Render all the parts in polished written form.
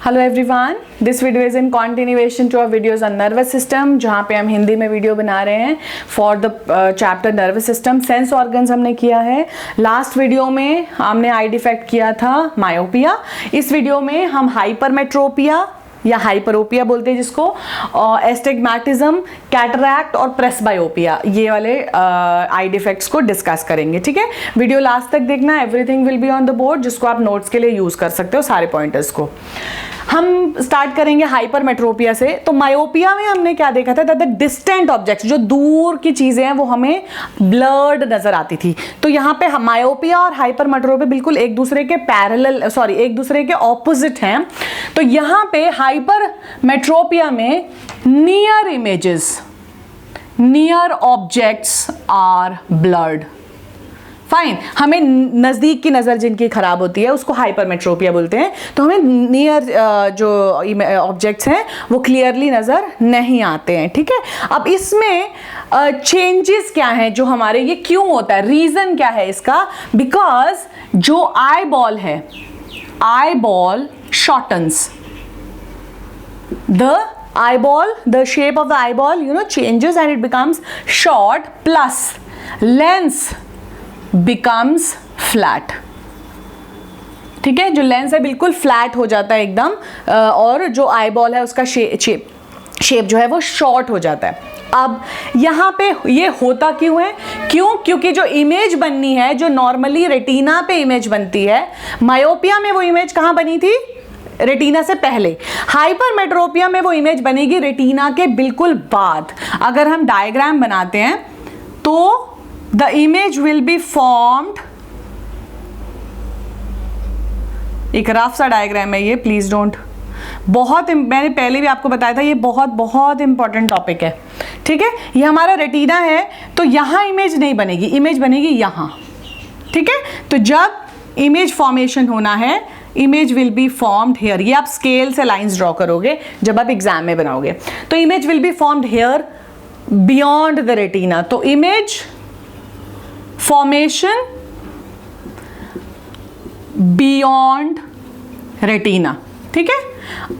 Hello everyone, this video is in continuation to our videos on nervous system, जहाँ पे हम हिंदी में video बना रहे हैं for the chapter nervous system. Sense organs हमने किया है। लास्ट वीडियो में हमने आई डिफेक्ट किया था मायोपिया। इस वीडियो में हम हाइपरमेट्रोपिया या हाइपरोपिया बोलते हैं जिसको, एस्टिग्मैटिज्म, कैटरैक्ट और प्रेसबायोपिया, ये वाले आई डिफेक्ट्स को डिस्कस करेंगे। ठीक है, वीडियो लास्ट तक देखना। Everything will be on the board, जिसको आप नोट्स के लिए यूज कर सकते हो, सारे पॉइंटर्स को। हम स्टार्ट करेंगे हाइपरमेट्रोपिया से। तो मायोपिया में हमने क्या देखा था, दैट द डिस्टेंट ऑब्जेक्ट्स, जो दूर की चीजें हैं वो हमें ब्लर्ड नजर आती थी। तो यहाँ पे मायोपिया और हाइपरमेट्रोपिया बिल्कुल एक दूसरे के पैरेलल, सॉरी एक दूसरे के ऑपोजिट हैं। तो यहाँ पे हाइपरमेट्रोपिया में near images, near objects are blurred. Fine, हमें नज़दीक की नज़र जिनकी खराब होती है उसको हाइपरमेट्रोपिया बोलते हैं। तो हमें नियर जो ऑब्जेक्ट्स हैं वो क्लियरली नज़र नहीं आते हैं। ठीक है, अब इसमें चेंजेस क्या हैं जो हमारे, ये क्यों होता है, रीज़न क्या है इसका? बिकॉज जो आई बॉल है, eyeball shortens, the eyeball, the shape of the eyeball, changes and it becomes short, plus lens becomes flat. ठीक है, जो लेंस है बिल्कुल फ्लैट हो जाता है एकदम, और जो आईबॉल है उसका शेप जो है वो शॉर्ट हो जाता है। अब यहाँ पे ये होता क्यों है? क्योंकि जो इमेज बननी है, जो नॉर्मली रेटिना पे इमेज बनती है, मायोपिया में वो इमेज कहाँ बनी थी? रेटिना से पहले। हाइपरमेट्रोपिया में वो इमेज बनेगी रेटिना के बिल्कुल बाद। अगर हम डायग्राम बनाते हैं तो the image will be formed, एक रफ सा डायग्राम है ये, प्लीज डोंट, मैंने पहले भी आपको बताया था, ये बहुत बहुत इंपॉर्टेंट टॉपिक है। ठीक है, ये हमारा रेटिना है, तो यहां इमेज नहीं बनेगी, इमेज बनेगी यहां। ठीक है, तो जब इमेज फॉर्मेशन होना है, image will be formed here. ये आप स्केल से लाइंस ड्रॉ करोगे जब आप एग्जाम में बनाओगे। तो image will be formed here beyond the retina. तो इमेज फॉर्मेशन बियॉन्ड रेटिना। ठीक है,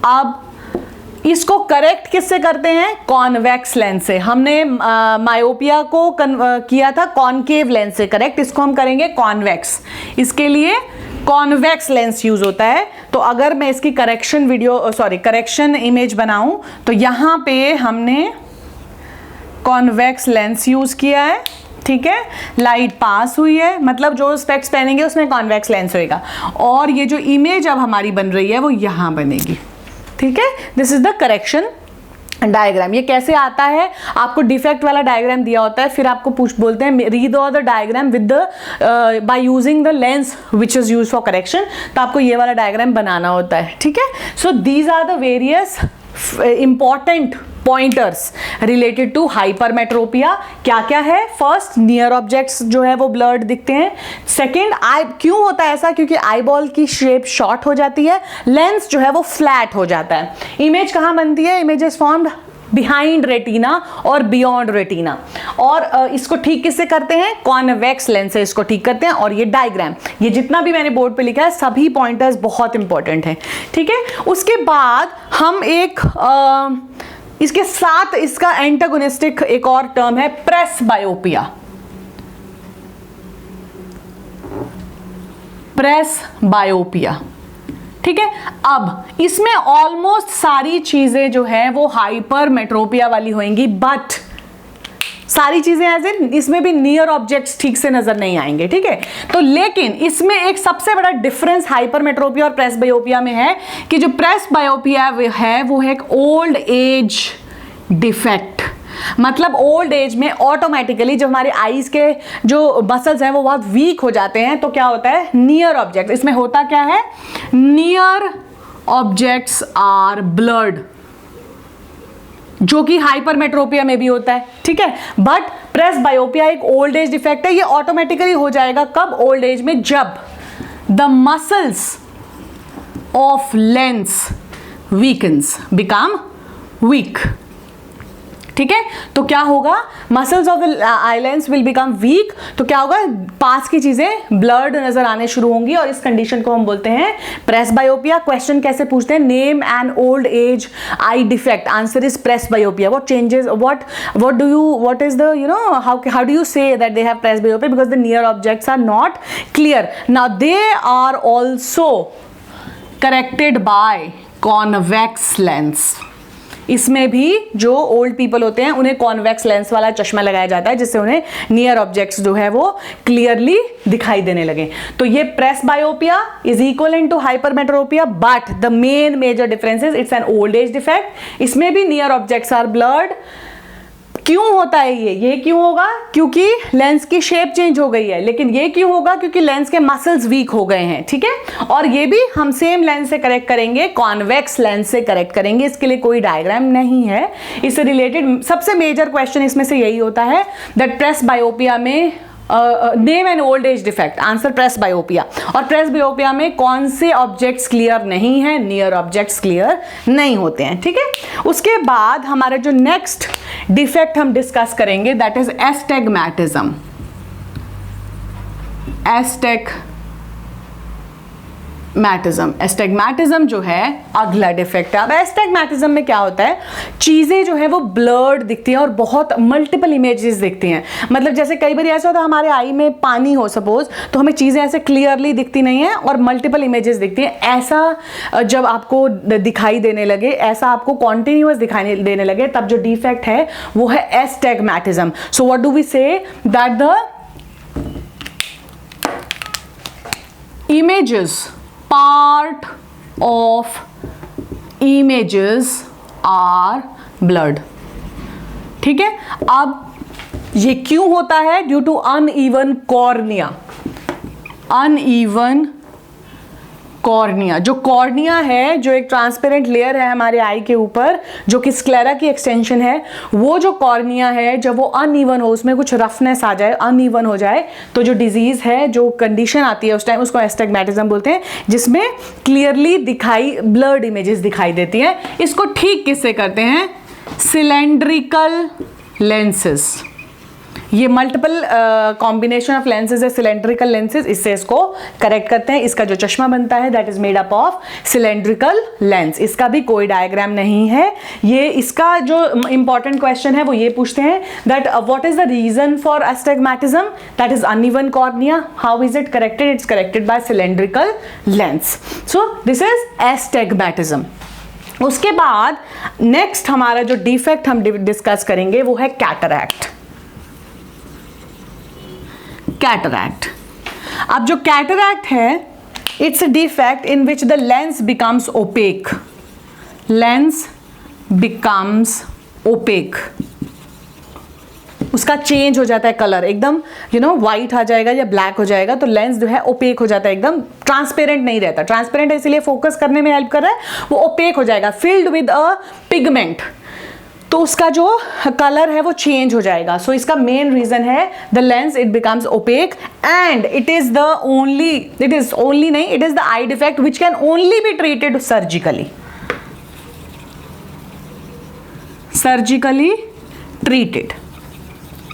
अब इसको करेक्ट किससे करते हैं? कॉन्वेक्स लेंस से। हमने मायोपिया को किया था कॉनकेव लेंस से करेक्ट, इसको हम करेंगे कॉन्वेक्स। इसके लिए कॉन्वेक्स लेंस यूज होता है। तो अगर मैं इसकी करेक्शन इमेज बनाऊं तो यहां पे हमने कॉन्वेक्स लेंस यूज किया है। ठीक है, लाइट पास हुई है, मतलब जो स्पेक्स पहनेंगे उसमें कॉन्वेक्स लेंस होएगा, और ये जो इमेज अब हमारी बन रही है वो यहां बनेगी। ठीक है, this is the correction diagram. ये कैसे आता है? आपको डिफेक्ट वाला डायग्राम दिया होता है, फिर आपको बोलते हैं read the diagram with the by using the lens which is use for correction. तो आपको ये वाला डायग्राम बनाना होता है। ठीक है, so these are the various important pointers related to hypermetropia. क्या क्या है? फर्स्ट, नियर ऑब्जेक्ट्स जो है वो ब्लर्ड दिखते हैं। सेकंड, आई क्यों होता है ऐसा? क्योंकि आईबॉल की शेप शॉर्ट हो जाती है, लेंस जो है वो फ्लैट हो जाता है। इमेज कहाँ बनती है? Image is formed behind retina और बियॉन्ड रेटिना। और इसको ठीक किससे करते हैं? कॉन्वेक्स लेंस से इसको ठीक करते हैं। और ये डायग्राम, ये जितना भी मैंने बोर्ड पे लिखा है, सभी पॉइंटर्स बहुत इंपॉर्टेंट हैं। ठीक है, उसके बाद हम एक इसके साथ इसका एंटागोनिस्टिक एक और टर्म है प्रेसबायोपिया। प्रेसबायोपिया। ठीक है, अब इसमें ऑलमोस्ट सारी चीजें जो है वो हाइपरमेट्रोपिया वाली होंगी, बट सारी चीजें एज इन इसमें भी नियर ऑब्जेक्ट्स ठीक से नजर नहीं आएंगे। ठीक है, तो लेकिन इसमें एक सबसे बड़ा डिफरेंस हाइपरमेट्रोपिया और प्रेसबायोपिया में है कि जो प्रेसबायोपिया है वो है एक ओल्ड एज डिफेक्ट। मतलब ओल्ड एज में ऑटोमेटिकली जब हमारे आईज के जो मसल्स हैं वो बहुत वीक हो जाते हैं, तो क्या होता है? नियर ऑब्जेक्ट, इसमें होता क्या है? नियर ऑब्जेक्ट्स आर ब्लर्ड, जो कि हाइपरमेट्रोपिया में भी होता है। ठीक है, बट प्रेसबायोपिया एक ओल्ड एज डिफेक्ट है। ये ऑटोमेटिकली हो जाएगा कब? ओल्ड एज में, जब the muscles of lens weakens, become weak. ठीक है, तो क्या होगा, muscles of the eye lens will become weak, तो क्या होगा, पास की चीजें ब्लर्ड नजर आने शुरू होंगी और इस कंडीशन को हम बोलते हैं प्रेसबायोपिया। क्वेश्चन कैसे पूछते हैं, name an old age eye defect, answer is presbyopia. What changes, what is the, how do you say that they have presbyopia? Because the near objects are not clear. Now they are also corrected by convex lens. इसमें भी जो old people होते हैं उन्हें convex lens वाला चश्मा लगाया जाता है, जिससे उन्हें नियर ऑब्जेक्ट्स जो है वो क्लियरली दिखाई देने लगे। तो ये presbyopia is equal to hypermetropia, but the main major difference is it's an old age defect. इसमें भी नियर ऑब्जेक्ट्स आर ब्लर्ड। क्यों होता है ये क्यों होगा, क्योंकि लेंस की शेप चेंज हो गई है। लेकिन ये क्यों होगा, क्योंकि लेंस के मसल्स वीक हो गए हैं, ठीक है। और ये भी हम सेम लेंस से करेक्ट करेंगे, कॉन्वेक्स लेंस से करेक्ट करेंगे। इसके लिए कोई डायग्राम नहीं है। इससे रिलेटेड सबसे मेजर क्वेश्चन इसमें से यही होता है दैट प्रेसबायोपिया में name an old age defect, answer presbyopia. और प्रेसबायोपिया में कौन से ऑब्जेक्ट्स क्लियर नहीं है, नियर ऑब्जेक्ट्स क्लियर नहीं होते हैं, ठीक है। उसके बाद हमारा जो नेक्स्ट डिफेक्ट हम डिस्कस करेंगे दैट इज एस्टेग्मैटिज्म। एस्टेग्मैटिज्म जो है अगला डिफेक्ट है। अब एस्टेग्मैटिज्म में क्या होता है, चीजें जो है वो ब्लर्ड दिखती हैं और बहुत मल्टीपल इमेजेस दिखती हैं। मतलब जैसे कई बार ऐसा होता है हमारे आई में पानी हो सपोज, तो हमें चीजें ऐसे क्लियरली दिखती नहीं है और मल्टीपल इमेजेस दिखती हैं। ऐसा जब आपको दिखाई देने लगे, ऐसा आपको कॉन्टिन्यूअस दिखाई देने लगे, तब जो डिफेक्ट है वो है एस्टेग्मैटिज्म। सो व्हाट डू वी से, that the images, part of images are blurred, ठीक है। अब ये क्यों होता है, due to uneven cornea. Uneven cornea, जो कॉर्निया है, जो एक ट्रांसपेरेंट लेयर है हमारे आई के ऊपर, जो कि स्क्लेरा की एक्सटेंशन है, वो जो कॉर्निया है जब वो अनइवन हो, उसमें कुछ रफनेस आ जाए, अनइवन हो जाए, तो जो डिजीज है, जो कंडीशन आती है उस टाइम, उसको एस्टेग्मैटिज्म बोलते हैं, जिसमें क्लियरली ब्लर्ड इमेजेस दिखाई देती हैं। इसको ठीक किससे करते हैं, सिलेंड्रिकल लेंसेस। ये मल्टीपल कॉम्बिनेशन ऑफ लेंसेज है, सिलेंड्रिकल लेंसेज, इससे इसको करेक्ट करते हैं। इसका जो चश्मा बनता है that is made up of cylindrical lens. इसका भी कोई डायग्राम नहीं है। ये इसका जो इंपॉर्टेंट क्वेश्चन है वो ये पूछते हैं that what is the reason for astigmatism, that is uneven cornea, how is it corrected, it's corrected by cylindrical lens. So this is astigmatism. उसके बाद नेक्स्ट हमारा जो डिफेक्ट हम डिस्कस करेंगे वो है कैटरैक्ट। कैटरैक्ट, अब जो कैटरैक्ट है, it's a defect in which the lens becomes opaque. Lens becomes opaque, उसका चेंज हो जाता है कलर, एकदम व्हाइट आ जाएगा या ब्लैक हो जाएगा, तो लेंस जो है ओपेक हो जाता है, एकदम ट्रांसपेरेंट नहीं रहता। ट्रांसपेरेंट इसलिए फोकस करने में हेल्प कर रहा है, वो ओपेक हो जाएगा, फिल्ड विद अ पिगमेंट, तो उसका जो कलर है वो चेंज हो जाएगा। सो इसका मेन रीजन है the lens it becomes opaque and it is the eye defect which can only be treated surgically treated,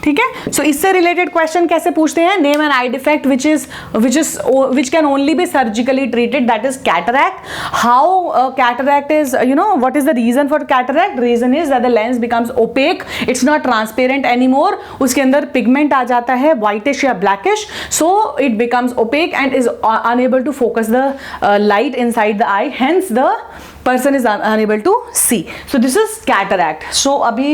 ठीक है। सो इससे रिलेटेड क्वेश्चन कैसे पूछते हैं, name an eye defect which can only be surgically treated, that is cataract. How cataract is, what is the reason for cataract, reason is that the lens becomes opaque, it's not transparent anymore, उसके अंदर pigment आ जाता है whitish या blackish, so it becomes opaque and is unable to focus the light inside the eye, hence the person is unable to see. So this is cataract. So अभी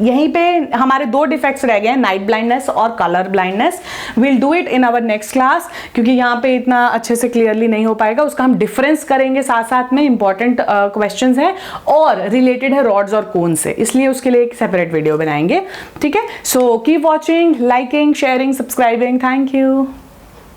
यहीं पे हमारे दो डिफेक्ट्स रह गए हैं, नाइट ब्लाइंडनेस और colour blindness. Will do it in our next class, क्योंकि यहाँ पे इतना अच्छे से क्लियरली नहीं हो पाएगा। उसका हम डिफरेंस करेंगे, साथ साथ में इंपॉर्टेंट क्वेश्चंस हैं और रिलेटेड है रॉड्स और कोन से, इसलिए उसके लिए एक सेपरेट वीडियो बनाएंगे, ठीक है। So keep watching, liking, sharing, subscribing. Thank you.